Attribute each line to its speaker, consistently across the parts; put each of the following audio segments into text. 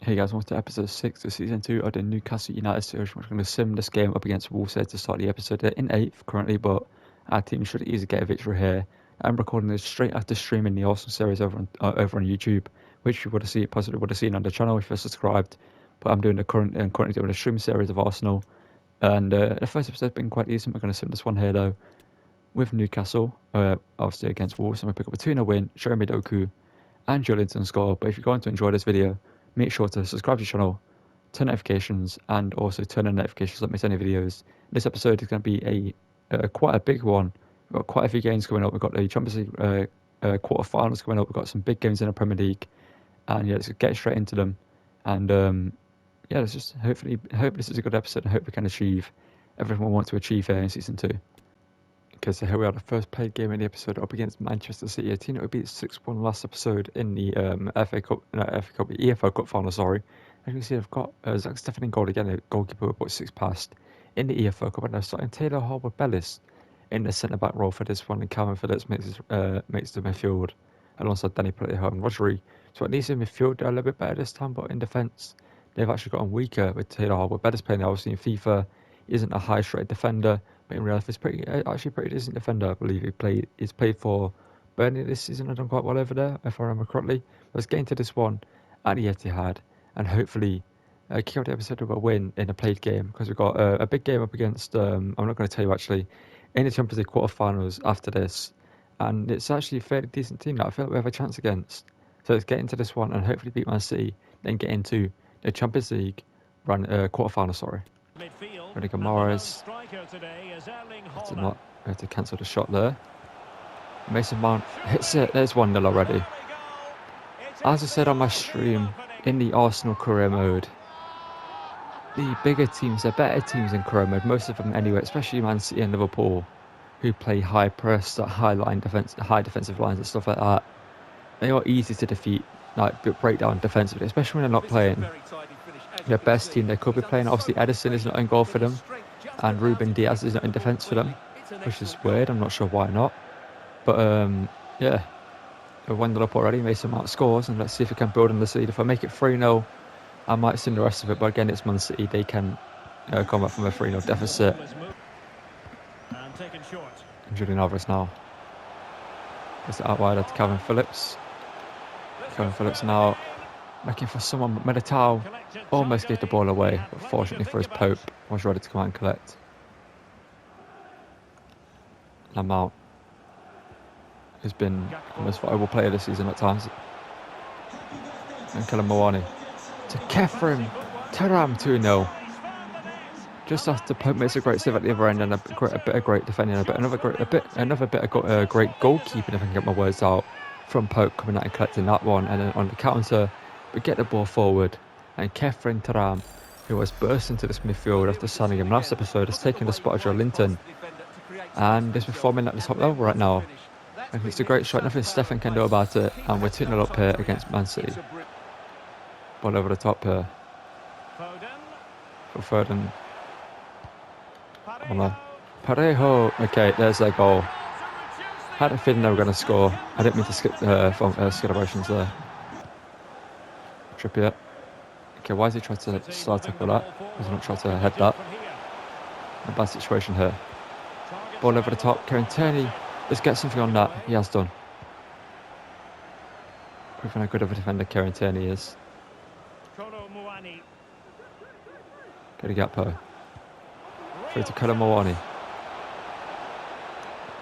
Speaker 1: Hey guys, welcome to episode 6 of season 2 of the Newcastle United series. We're going to sim this game up against Wolves to start the episode. They're in 8th currently, but our team should easily get a victory here. I'm recording this straight after streaming the Arsenal series over on YouTube, which you would have seen, possibly would have seen on the channel if you're subscribed. But I'm doing currently doing a stream series of Arsenal, and the first episode's been quite decent. We're going to sim this one here though with Newcastle, obviously against Wolves. I'm going to pick up a 2-0 win. Jeremy Doku and Joelinton score. But if you're going to enjoy this video, make sure to subscribe to the channel, turn notifications, and also turn on notifications so don't miss any videos. This episode is going to be quite a big one. We've got quite a few games coming up. We've got the Champions League quarterfinals coming up. We've got some big games in the Premier League, and yeah, let's get straight into them. And yeah, let's just hope this is a good episode. And hope we can achieve everything we want to achieve here in season 2. Okay, so here we are, the first played game in the episode up against Manchester City. A team that would beat 6-1 last episode in the EFL Cup final, sorry. As you can see, they've got Zach Steffen in goal again, a goalkeeper with about 6 past in the EFL Cup. And they're starting Taylor Harwood-Bellis in the centre-back role for this one. And Calvin Phillips makes the midfield alongside Danny Plejo and Rodri. So at least in midfield, they're a little bit better this time, but in defence, they've actually gotten weaker with Taylor Harwood-Bellis playing. Obviously in FIFA, he isn't a high-straight defender. But in real life, he's actually pretty decent defender. I believe he's played for Burnley this season and done quite well over there, if I remember correctly. Let's get into this one at the Etihad and hopefully kick out the episode with a win in a played game, because we've got a big game up against, I'm not going to tell you actually, in the Champions League quarterfinals after this. And it's actually a fairly decent team that I feel like we have a chance against. So let's get into this one and hopefully beat Man City, then get into the Champions League quarterfinal, sorry. Rudiger Mahrez. Had to cancel the shot there. Mason Mount hits it. There's 1-0 already. As I said on my stream, in the Arsenal career mode, the bigger teams, the better teams in career mode, most of them anyway, especially Man City and Liverpool, who play high press, high defensive lines and stuff like that, they are easy to defeat, like break down defensively, especially when they're not playing their best team they could be playing. Obviously Edison is not in goal for them, and Ruben Diaz is not in defence for them, which is weird. I'm not sure why not. But yeah, we're 1-0 up already. Mason Mount scores, and let's see if we can build on this lead. If I make it 3-0, I might send the rest of it. But again, it's Man City. They can come back from a 3-0 deficit. And Julian Alvarez now. Gets it out wide to Calvin Phillips. Calvin Phillips now looking for someone, but Militao almost gave the ball away, but fortunately for his Pope, was ready to come out and collect. Lamount has been the most valuable player this season at times. And Kellen Moani to Kefren Taram 2-0. Just after Pope makes a great save at the other end and a bit of great defending, another bit of great goalkeeping, if I can get my words out, from Pope coming out and collecting that one, and then on the counter we get the ball forward, and Kefren Taram, who has burst into this midfield after signing him last episode, has taken the spot of Joelinton and is performing at the top level right now. And it's a great shot, nothing Steffen can do about it, and we're 2-0 up here against Man City. Ball over the top here for Foden. Parejo, okay, there's their goal. Had a feeling they were going to score. I didn't mean to skip celebrations there. Trippier. Okay, why is he trying to start tackle that? He's not trying to head that. A bad situation here. Ball over the top. Kieran Tierney. Let's get something on that. He has done. Proving how good of a defender Kieran Tierney is. Get a gap here. Through to Kellen Moani.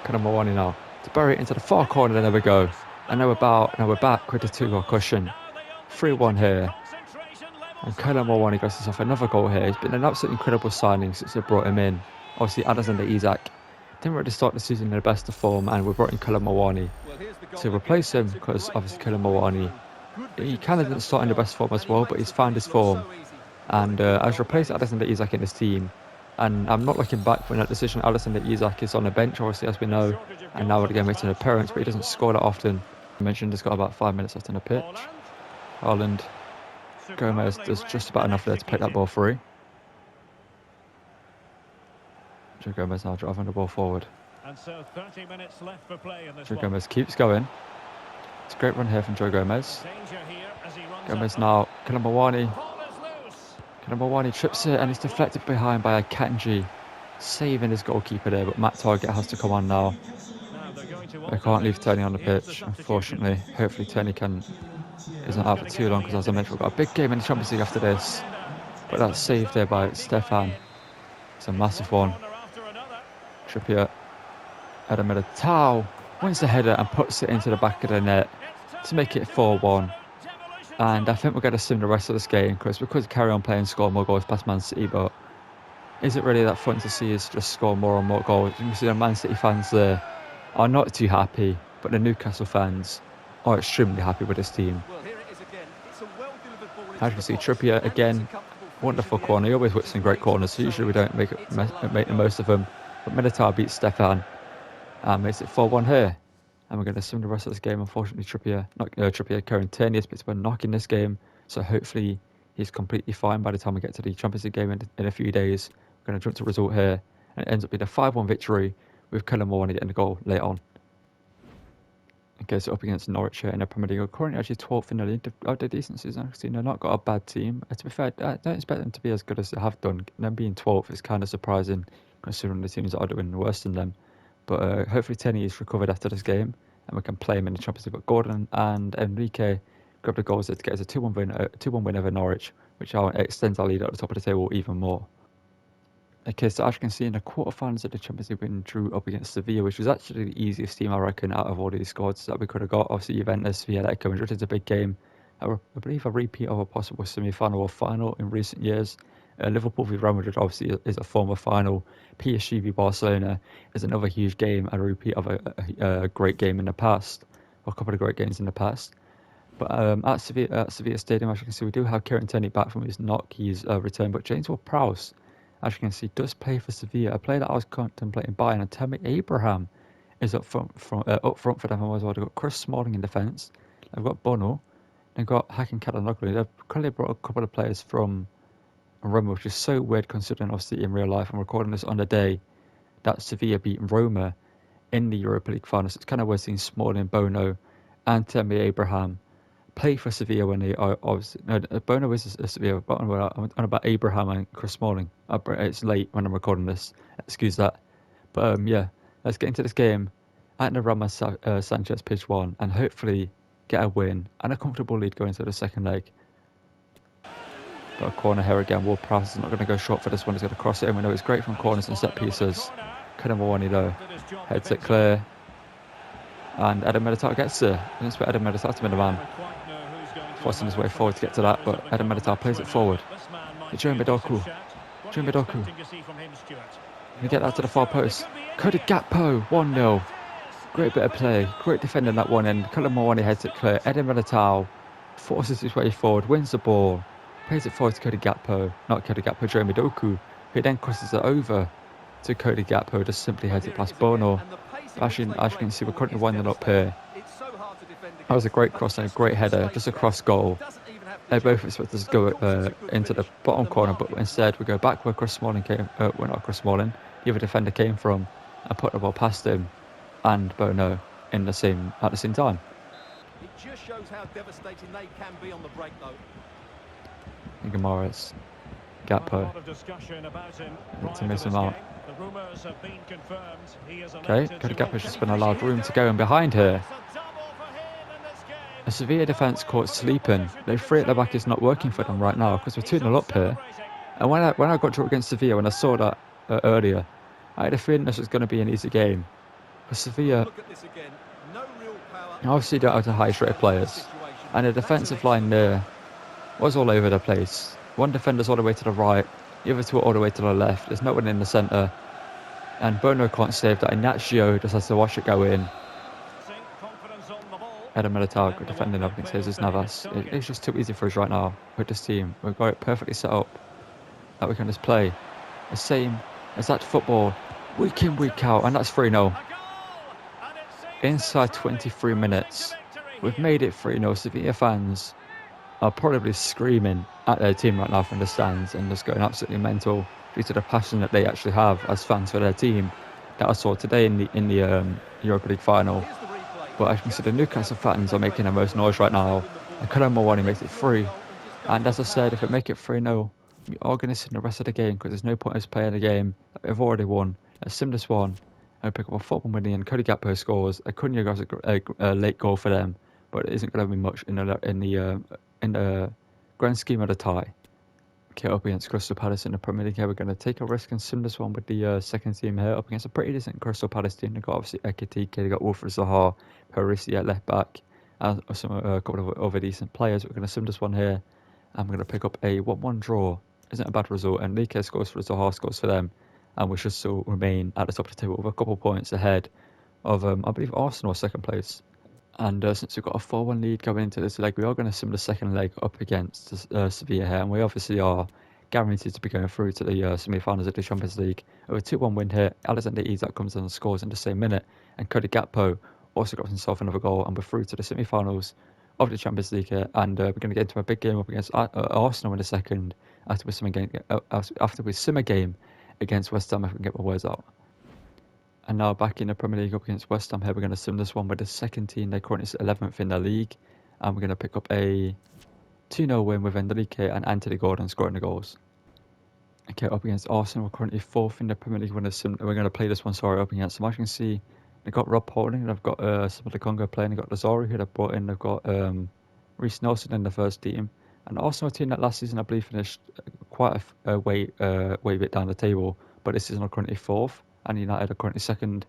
Speaker 1: Kellen Moani now. To bury it into the far corner. Then there we go. And now we're back with the 2-goal cushion. 3-1 here. And Kellen Moani goes off another goal here. He's been an absolutely incredible signing since they brought him in. Obviously, Alexander Isak didn't really start the season in the best of form, and we brought in Kellen Moani to replace him, because obviously Kellen Moani, he kind of didn't start in the best form as well, but he's found his form. And I've replaced Alexander Isak in his team. And I'm not looking back from that decision. Alexander Isak is on the bench, obviously, as we know, and now again makes an appearance, but he doesn't score that often. I mentioned he's got about 5 minutes left on the pitch. Haaland, Gomez does just about enough there to pick that ball free. Joe Gomez now driving the ball forward. And so 30 minutes left for play in this. Joe Gomez keeps going. It's a great run here from Joe Gomez. Gomez now, Kalamawani trips it and it's deflected behind by Akanji, saving his goalkeeper there, but Matt Target has to come on now. I can't leave Tony on the pitch, unfortunately. Hopefully Tony isn't out for too long, because as I mentioned, we've got a big game in the Champions League after this. But that's saved there by Stefan. It's a massive one. Trippier, Eder Militao wins the header and puts it into the back of the net to make it 4-1. And I think we're going to sim the rest of this game, because we could carry on playing, score more goals past Man City, but is it really that fun to see us just score more and more goals? You can see the Man City fans there are not too happy, but the Newcastle fans are extremely happy with this team. As you can see, Trippier again, wonderful corner. He always whips in great corners, so usually we don't make the most of them. But Militao beats Stefan and makes it 4-1 here. And we're going to sim the rest of this game. Unfortunately, Kieran Tierney has picked up a knock in this game, so hopefully he's completely fine by the time we get to the Champions League game in a few days. We're going to jump to result here, and it ends up being a 5-1 victory with Kalamawani getting the goal late on. Okay, so up against Norwich here in the Premier League. We're currently actually 12th in the league. They're decent season. Actually, they've not got a bad team. To be fair, I don't expect them to be as good as they have done. Them being 12th is kind of surprising, considering the teams that are doing worse than them. But hopefully Tenny is recovered after this game, and we can play him in the Champions League. But Gordon and Enrique grabbed the goals to get us a 2-1 win over Norwich, which extends our lead at the top of the table even more. Okay, so as you can see, in the quarterfinals of the Champions League, we drew up against Sevilla, which was actually the easiest team, I reckon, out of all these squads that we could have got. Obviously, Juventus, Atletico Madrid is a big game. I believe a repeat of a possible semi-final or final in recent years. Liverpool v Real Madrid obviously is a former final. PSG v Barcelona is another huge game, a repeat of a great game in the past, or a couple of great games in the past. But at Sevilla Stadium, as you can see, we do have Kieran Tierney back from his knock. He's returned, but James Ward-Prowse, as you can see, does play for Sevilla. A player that I was contemplating buying, and Tammy Abraham is up front for them as well. They've got Chris Smalling in defence. They've got Bono. They've got Hakan Çalhanoğlu. They've currently brought a couple of players from Roma, which is so weird considering obviously in real life. I'm recording this on the day that Sevilla beat Roma in the Europa League final. So it's kind of weird seeing Smalling, Bono, and Tammy Abraham play for Sevilla when they are obviously... No, Bono is a Sevilla, but I'm on about Abraham and Chris Smalling. It's late when I'm recording this, excuse that. But yeah, let's get into this game at the Ramos Sanchez pitch 1 and hopefully get a win and a comfortable lead going into the second leg. Got a corner here again. Ward-Prowse is not going to go short for this one. He's going to cross it in. We know it's great from corners and set pieces. Kalamawani though heads it clear, and Eder Militao gets there. I didn't expect Eder Militao to be the man, forcing his way forward to get to that, but Eder Militao plays it forward. Joe Midoku. Can you get that to the far post? Cody Gakpo, 1-0. Great bit of play, great defending that one end. Kalamawani heads it clear. Eder Militao forces his way forward, wins the ball, plays it forward to Cody Gakpo. Not Cody Gakpo, Joe Midoku, who then crosses it over to Cody Gakpo, just simply heads it past Bono. Actually, as you can see, we're currently winding up here. That was a great cross and a great header, just a cross goal. They both expected us to go into the bottom corner, but instead we go back where Chris Smalling came. Not Chris Smalling, the other defender came from, and put the ball past him and Bono at the same time.
Speaker 2: It just shows how devastating they can be on the break, though.
Speaker 1: Morris, Gakpo, to miss him out. Okay, Cody Gakpo's just been allowed room to go in behind here. A Sevilla defence caught sleeping. Their three at the back is not working for them right now because we're 2-0 up here. And when I got drawn against Sevilla, when I saw that earlier, I had a feeling this was going to be an easy game. For Sevilla, obviously don't have the highest rated players, and the defensive line there was all over the place. One defender's all the way to the right, the other two are all the way to the left. There's no one in the centre, and Bono can't save that. Ignacio just has to watch it go in. Eder Militao defending up against Jesus Navas. It's just too easy for us right now with this team. We've got it perfectly set up that we can just play the same exact football week in, week out, and that's 3-0. Inside 23 minutes, we've made it 3-0. Sevilla fans are probably screaming at their team right now from the stands and just going absolutely mental due to the passion that they actually have as fans for their team that I saw today in the Europa League final. But as you can see, the Newcastle fans are making the most noise right now. And Colombo makes it 3. And as I said, if we make it 3-0, we are going to sit in the rest of the game because there's no point in us playing a game that we've already won. A sim this one, and we pick up a football win and Cody Gakpo scores. Acuna got a late goal for them, but it isn't going to be much in the grand scheme of the tie. Okay, up against Crystal Palace in the Premier League here, we're going to take a risk and sim this one with the second team here up against a pretty decent Crystal Palace team. They've got obviously Ekitike, they've got Wilfred Zaha, Parisi at left back, and a couple of other decent players. We're going to sim this one here, and we're going to pick up a 1-1 draw. Isn't a bad result, and Like scores for Zaha, scores for them, and we should still remain at the top of the table with a couple of points ahead of, I believe, Arsenal second place. And since we've got a 4-1 lead going into this leg, we are going to sim the second leg up against Sevilla here, and we obviously are guaranteed to be going through to the semi-finals of the Champions League. With a 2-1 win here, Alexander Isak comes in and scores in the same minute, and Cody Gakpo also got himself another goal, and we're through to the semi-finals of the Champions League here, and we're going to get into a big game up against Arsenal in a second after we sim a game against West Ham, if we can get my words out. And now back in the Premier League up against West Ham here, we're going to sim this one with the second team. They're currently 11th in the league, and we're going to pick up a 2-0 win with Enrique and Anthony Gordon scoring the goals. Okay, up against Arsenal, we're currently 4th in the Premier League. We're going to play this one, up against them. As you can see, they've got Rob Holding, they've got some of the Congo playing, they've got Lazaro who they've brought in, they've got Reece Nelson in the first team. And Arsenal, a team that last season, I believe, finished quite a way bit down the table, but this season are currently 4th. And United are currently second,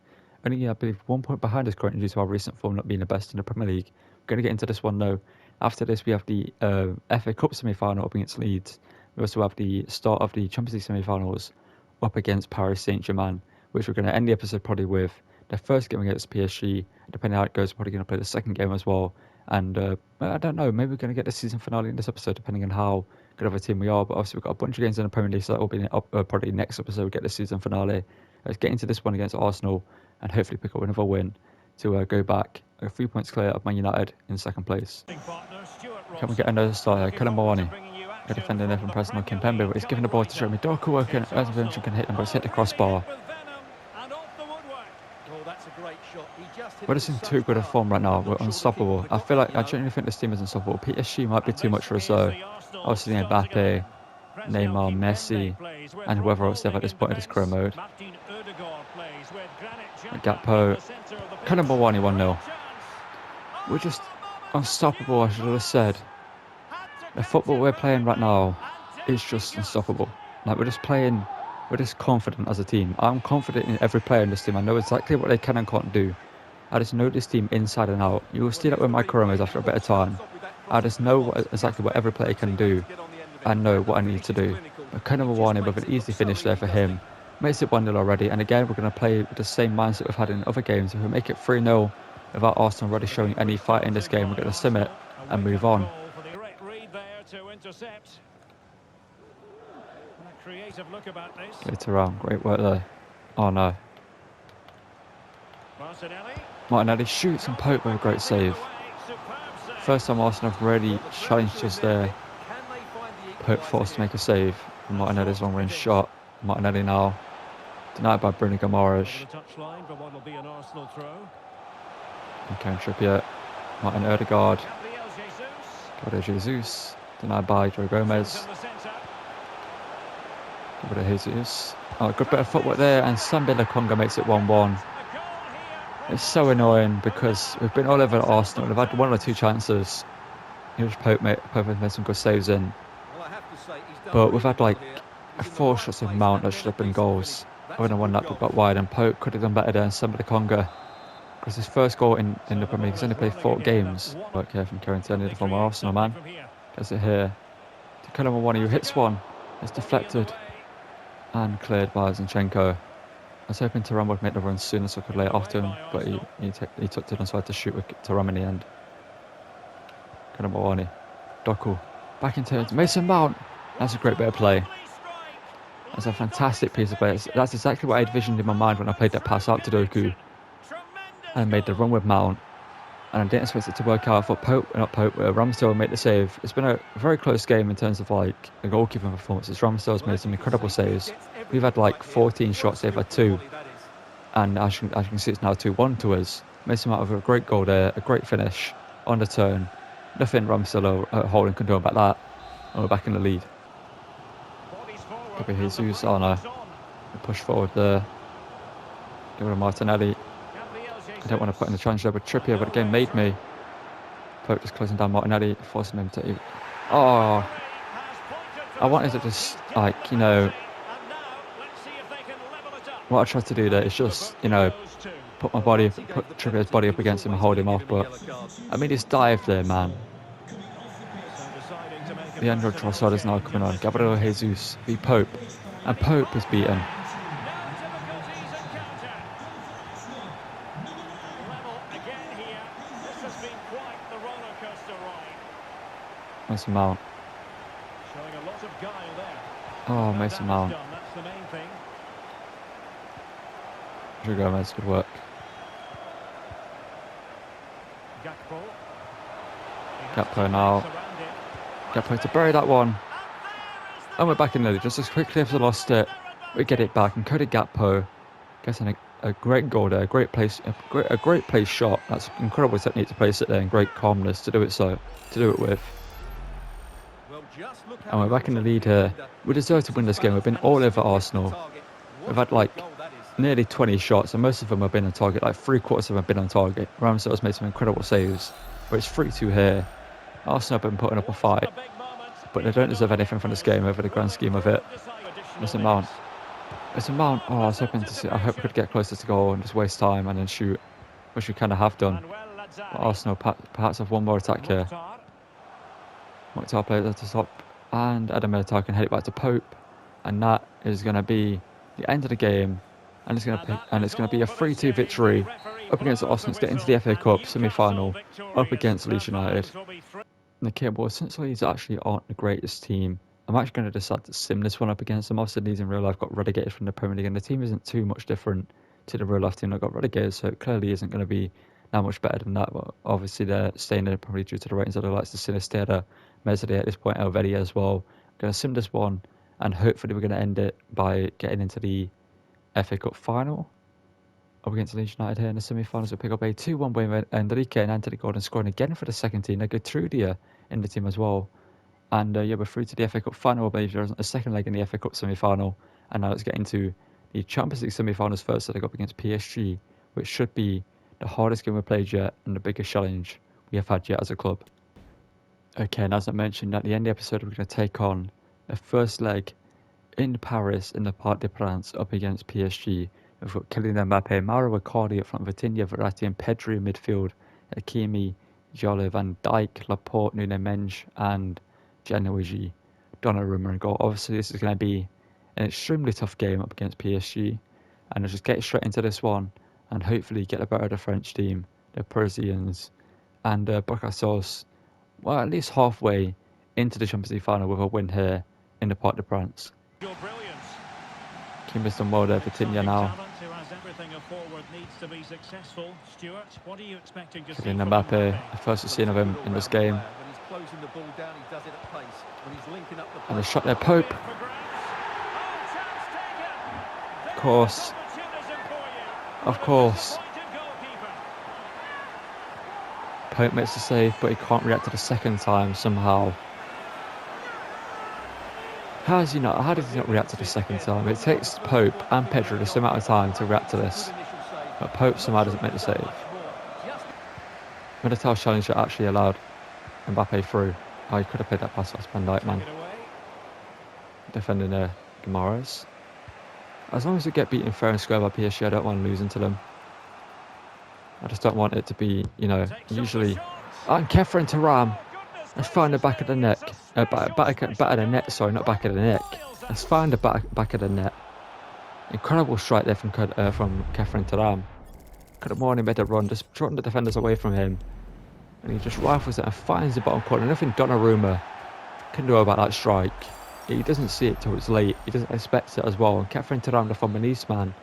Speaker 1: only I believe 1 point behind us currently due to our recent form not being the best in the Premier League. We're going to get into this one now. After this, we have the FA Cup semi-final up against Leeds. We also have the start of the Champions League semi-finals up against Paris Saint-Germain, which we're going to end the episode probably with the first game against PSG. Depending on how it goes, we're probably going to play the second game as well. And I don't know, maybe we're going to get the season finale in this episode, depending on how good of a team we are. But obviously, we've got a bunch of games in the Premier League, so that will be probably next episode. We'll get the season finale. Let's get into this one against Arsenal and hopefully pick up another win to go back 3 points clear of Man United in second place. Can we get another start here? Colombo defending there from pressing on Kimpembe, but he's giving the ball to Jeremy Doku. Eventually can hit him, but it's hit the crossbar. We're just in too good a form right now. We're unstoppable. I genuinely think this team is unstoppable. PSG might be too much for us though. Obviously Mbappe, Neymar, Messi, and whoever else they have at this point in this career mode. Gakpo, Colombo 1-0. We're just unstoppable, I should have said. The football we're playing right now is just unstoppable. Like, we're just confident as a team. I'm confident in every player in this team. I know exactly what they can and can't do. I just know this team inside and out. You will see that with my Coromas after a bit of time. I just know exactly what every player can do. I know what I need to do. But Colombo with an easy finish there for him. Makes it 1-0 already. And again, we're going to play with the same mindset we've had in other games. If we make it 3-0 without Arsenal really showing any fight in this game, we're going to sim it and move on. Later on, great work there. Oh no. Martinelli shoots and Pope with a great save. First time Arsenal have really challenged us there. Pope forced to make a save. Martinelli's long range shot. Martinelli now denied by Bruno Guimaraes. Okay, Trippier. Martin Odegaard. Gabriel Jesus. Denied by Joe Gomez. Gabriel Jesus. Oh, good bit of footwork there, and Sambi Lokonga makes it 1-1. It's so annoying because we've been all over Arsenal. We've had 1 or 2 chances. Here's Pope has made some good saves in. But we've had like 4 shots of Mount that should have been goals. I would have won that but got wide, and Pope could have done better than Sambi Lokonga. Because his first goal in the Premier League, he's only played 4 games. Work here from Kieran Tierney, the former Arsenal man. Gets it here to Colombo, who hits one. It's deflected and cleared by Zinchenko. I was hoping Thuram would make the run sooner so I could lay it off to him, but he took it and so I had to shoot with Thuram in the end. Colombo, Doku, back into it. Mason Mount. That's a great bit of play. That's a fantastic piece of play. That's exactly what I envisioned in my mind when I played that pass out to Doku and made the run with Mount. And I didn't expect it to work out. I thought Ramsdale would make the save. It's been a very close game in terms of like the goalkeeping performances. Ramsdale's made some incredible saves. We've had like 14 shots, they've had 2. And as you can see, it's now 2-1 to us. Mason Mount with a great goal there, a great finish on the turn. Nothing Ramsdale or Holding can do about that. And we're back in the lead. Could be Jesus on a push forward there. Give it to Martinelli. I don't want to put in the challenge there with Trippier, but again made me. Pope just closing down Martinelli, forcing him to. Oh, I wanted to just, like, you know, what I tried to do there is just, you know, put Trippier's body up against him and hold him off, but I mean, his dive there, man. Leandro Trossard is now coming on. Gabriel Jesus v Pope, and Pope is beaten. Mason Mount. Oh, Mason Mount. Joe Gomez, good work. Gakpo now. Gakpo to bury that one. And we're back in there. Just as quickly as we lost it, we get it back. And Cody Gakpo getting a great goal there. A great place shot. That's incredible technique to place it there, and great calmness to do it with. And we're back in the lead here. We deserve to win this game. We've been all over Arsenal. We've had like nearly 20 shots, and most of them have been on target. Like 3/4 of them have been on target. Ramsdale's made some incredible saves, but it's 3-2 here. Arsenal have been putting up a fight, but they don't deserve anything from this game over the grand scheme of it. Mason Mount. Mason Mount. Oh, I was hoping to see. I hope we could get closer to goal and just waste time and then shoot, which we kind of have done. But Arsenal perhaps have one more attack here. Mokhtar plays at the top, and Adam Militao can head it back to Pope, and that is going to be the end of the game, and it's going to be a 3-2 victory up against Arsenal to get into the FA Cup semi-final, up against Leeds United. Okay, well, since Leeds actually aren't the greatest team, I'm actually going to decide to sim this one up against them. Obviously, Leeds in real life got relegated from the Premier League, and the team isn't too much different to the real life team that got relegated, so it clearly isn't going to be that much better than that. But obviously, they're staying there probably due to the ratings of the likes of Sinisterra, Mesri at this point, Elvedi as well. Going to sim this one, and hopefully we're going to end it by getting into the FA Cup final up against Leeds United here in the semi-finals. We'll pick up a 2-1 win with Enrique and Anthony Gordon scoring again for the second team. They go Trudia in the team as well. And yeah, we're through to the FA Cup final. I believe there's a second leg in the FA Cup semi-final. And now let's get into the Champions League semi-finals first. So they go up against PSG, which should be the hardest game we've played yet and the biggest challenge we have had yet as a club. Okay, and as I mentioned at the end of the episode, we're going to take on the first leg in Paris in the Parc des Princes up against PSG. We've got Kylian Mbappe, Mauro Icardi up front, Vitinha, Verratti and Pedri in midfield, Hakimi, Jolo, Van Dijk, Laporte, Nuno Mendes and Gianluigi Donnarumma in goal. Obviously this is going to be an extremely tough game up against PSG, and I'll just get straight into this one and hopefully get the better of the French team, the Parisians, and Bocassos, well, at least halfway into the Champions League final with a win here in the Parc des Princes. Kimber's done well there, Vitinha now. Kylian Mbappe, the first we've seen of him in this game. And a shot there, Pope. Of course. Pope makes the save, but he can't react to the second time somehow. How did he not react to the second time? It takes Pope and Pedro the same amount of time to react to this, but Pope somehow doesn't make the save. Militao's challenger actually allowed Mbappe through. Oh, he could have played that pass off Van Dijk, man. Defending Guimaraes. As long as we get beaten fair and square by PSG, I don't want losing to them. I just don't want it to be, you know, usually... And Kefren Thuram. Let's find the back of the neck. Back of the net, sorry, not back of the neck. Let's find the back of the net. Incredible strike there from Kefren Thuram. Could have more than made a run, just drawing the defenders away from him. And he just rifles it and finds the bottom corner. Nothing Donnarumma can do about that strike. He doesn't see it till it's late. He doesn't expect it as well. And Kefren Thuram, the former Nice man,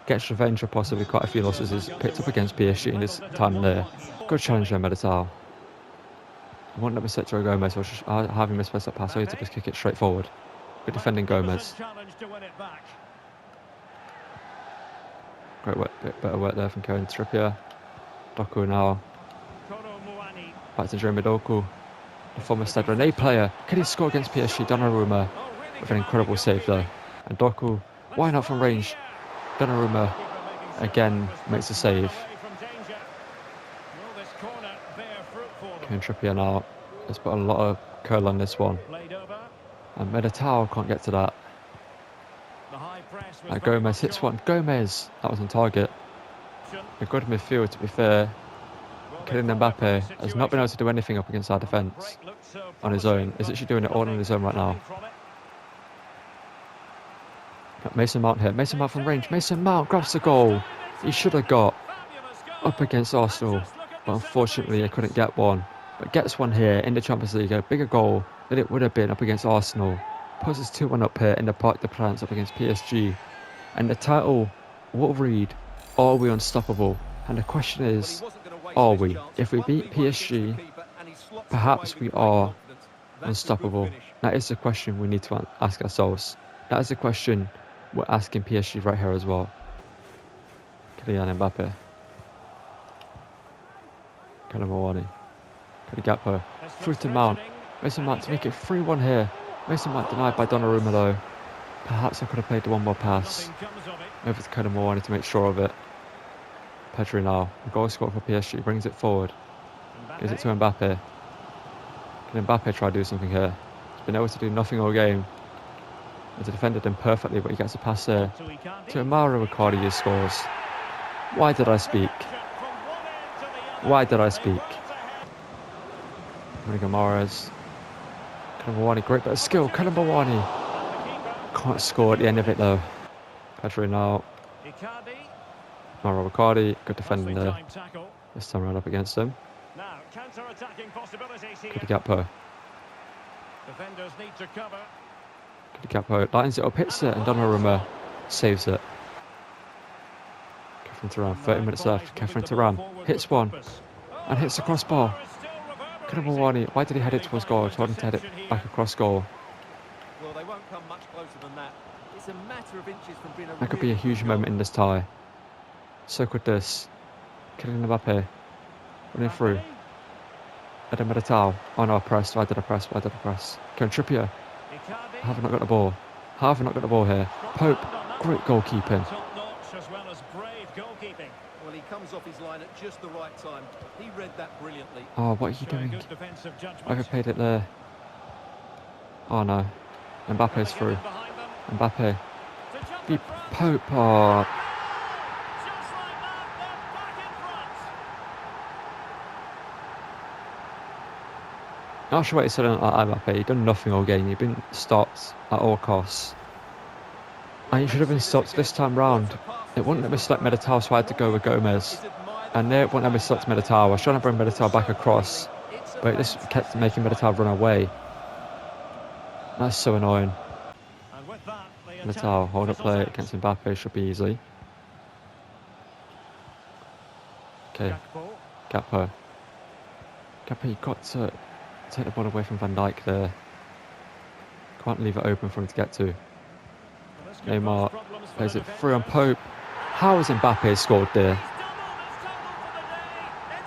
Speaker 1: gets revenge for possibly quite a few losses he's picked up against PSG in this time there. Good challenge there, Militao. I won't let me set Joe Gomez, or I'll have him misplace that pass, so he to just kick it straight forward. Good defending Gomez. Great work, bit better work there from Kieran Trippier. Doku now. Back to Jeremy Doku. The former Stade Rennais player. Can he score against PSG? Donnarumma with an incredible save there. And Doku, why not from range? Donnarumma again makes a save. Kieran Trippier now. Let's put a lot of curl on this one. And Militao can't get to that. And Gomez hits one. Gomez! That was on target. A good midfield, to be fair. Kylian Mbappe has not been able to do anything up against our defence on his own. He's actually doing it all on his own right now. Got Mason Mount here. Mason Mount from range. Mason Mount grabs the goal. He should have got up against Arsenal, but unfortunately he couldn't get one. But gets one here in the Champions League. A bigger goal than it would have been up against Arsenal. Puts us 2-1 up here in the Parc des Princes up against PSG. And the title will read, are we unstoppable? And the question is, are we? If we beat PSG, perhaps we are unstoppable. That is the question we need to ask ourselves. That is the question we're asking PSG right here as well. Kylian Mbappe. Kalamawani. Gakpo. Through to Mount. Mason Mount to make it 3-1 here. Mason Mount denied by Donnarumma though. Perhaps I could have played the one more pass over to Kalamawani to make sure of it. Pedri now. The goal scored for PSG. Brings it forward. Gives it to Mbappe. Can Mbappe try to do something here? He's been able to do nothing all game. He's defended him perfectly, but he gets a pass there to Mauro Icardi, who scores. Why did I speak? Why did I speak? Rodrigo Mahrez. Kalamawani, great bit of skill. Kalamawani can't score at the end of it though. Pedri now. Mauro Icardi, good defending there. This time around up against him. Good Gakpo.
Speaker 2: Defenders need to cover.
Speaker 1: Good Gakpo lines it up, hits it, and Donnarumma saves it. Catherine Thuram, 30 minutes left. Catherine Thuram hits one and hits the crossbar. Kalamawani, why did he head it towards goal? I told him to head it back across goal.
Speaker 2: Well, they won't come much closer than that. It's a matter of inches from being a
Speaker 1: That could be a huge moment in this tie. So could this. Kylian Mbappe running through. Eden Militao. Oh no, I pressed. Why did I press? Why did I press? Kieran Trippier. I have not got the ball. I have not got the ball here. Pope, great goalkeeping.
Speaker 2: Well, he comes off his line at just the right time. He read that brilliantly.
Speaker 1: Oh, what are you doing? I overplayed it there. Oh no. Mbappe's through. Mbappe. Be Pope. Oh. Not sure what he said on Mbappe. He'd done nothing all game. He'd been stopped at all costs. And he should have been stopped this time round. It wouldn't let me select Militao, so I had to go with Gomez. And there it wouldn't let me select Militao. I was trying to bring Militao back across, but it just kept making Militao run away. That's so annoying. Militao, hold up play against Mbappe, should be easy. Okay, Gakpo. Gakpo, you've got to take the ball away from Van Dijk there. Can't leave it open for him to get to. Neymar plays it through on Pope. How has Mbappe scored there?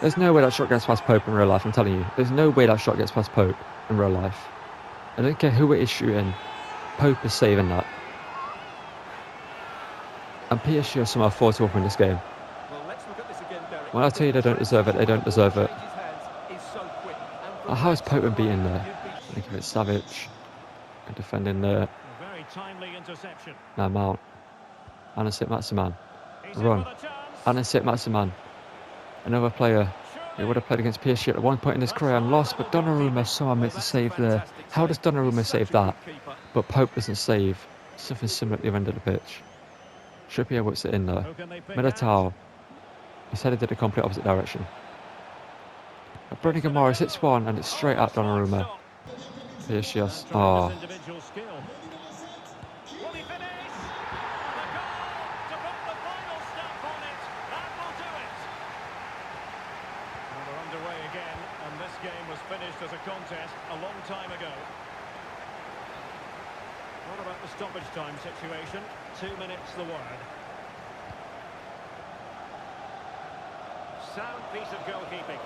Speaker 1: There's no way that shot gets past Pope in real life, I'm telling you. There's no way that shot gets past Pope in real life. I don't care who it is shooting. Pope is saving that. And PSG are somehow 4-2 in this game. When I tell you they don't deserve it, they don't deserve it. Oh, how is Pope been beaten there? I think it's Savage. Good defending there. Now Mount. Anasip Maximan. Run. Anasip Maximan. Another player. He would have played against PSG at one point in his career and lost, but Donnarumma somehow makes a save there. How does Donnarumma save that? But Pope doesn't save. Something similar at the end of the pitch. Trippier whips it in there. Militao. He's headed in the complete opposite direction. Rodrigo Mahrez hits one and it's straight at Donnarumma. PSG. Oh.
Speaker 2: Finished as a contest a long time ago. What about the stoppage time situation? 2 minutes the word. Sound piece of goalkeeping.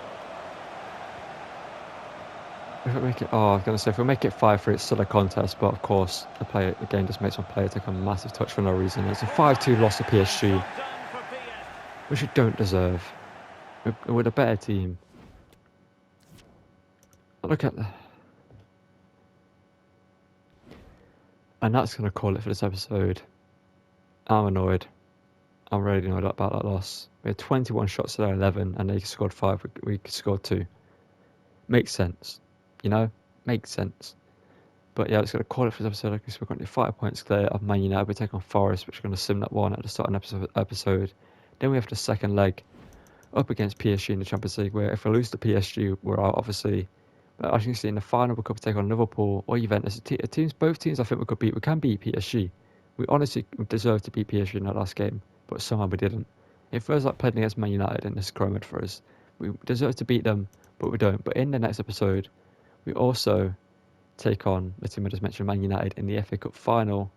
Speaker 1: If we make it, I was going to say, if we make it 5-3, it's still a contest, but of course, the game just makes one player take a massive touch for no reason. It's a 5-2 loss to PSG,
Speaker 2: Job done for PS.
Speaker 1: which we don't deserve. We're a better team. Look at that. And that's going to call it for this episode. I'm annoyed. I'm really annoyed about that loss. We had 21 shots to their 11, and they scored 5. We scored 2. Makes sense. You know? Makes sense. But yeah, it's going to call it for this episode. Like, we're going to be 5 points clear of Man United. We take on Forest, which we're going to sim that one at the start of an episode. Then we have the second leg up against PSG in the Champions League, where if we lose to PSG, we're out, obviously. But as you can see, in the final, we could take on Liverpool or Juventus. Both teams I think we could beat. We can beat PSG. We honestly deserve to beat PSG in that last game, but somehow we didn't. It feels like playing against Man United in this climate for us. We deserve to beat them, but we don't. But in the next episode, we also take on the team I just mentioned, Man United, in the FA Cup final.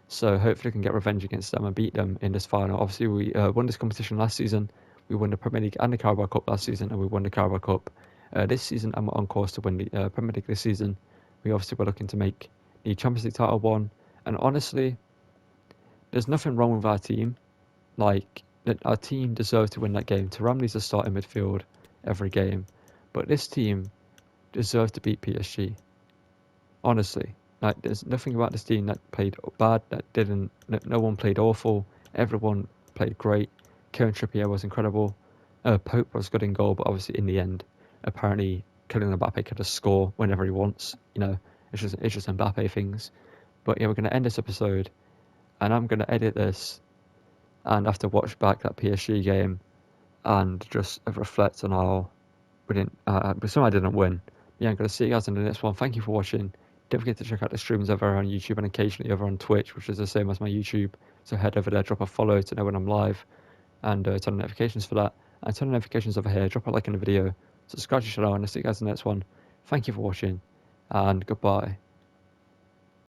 Speaker 1: So hopefully we can get revenge against them and beat them in this final. Obviously, we won this competition last season. We won the Premier League and the Carabao Cup last season, and we won the Carabao Cup this season. And we're on course to win the Premier League this season. We obviously were looking to make the Champions League title one. And honestly, there's nothing wrong with our team. Like, our team deserves to win that game. Thuram needs to start in midfield every game. But this team deserves to beat PSG. Honestly. Like, there's nothing about this team that played bad, that didn't. No one played awful. Everyone played great. Kieran Trippier was incredible. Pope was good in goal, but obviously in the end, apparently Kylian Mbappe can just score whenever he wants. You know, it's just Mbappe things. But yeah, we're going to end this episode, and I'm going to edit this and have to watch back that PSG game and just reflect on how we didn't. But somehow I didn't win. Yeah, I'm going to see you guys in the next one. Thank you for watching. Don't forget to check out the streams over on YouTube and occasionally over on Twitch, which is the same as my YouTube. So head over there, drop a follow to know when I'm live, and turn on notifications for that. And turn on notifications over here, drop a like in the video, subscribe to the channel, and I'll see you guys in the next one. Thank you for watching, and goodbye.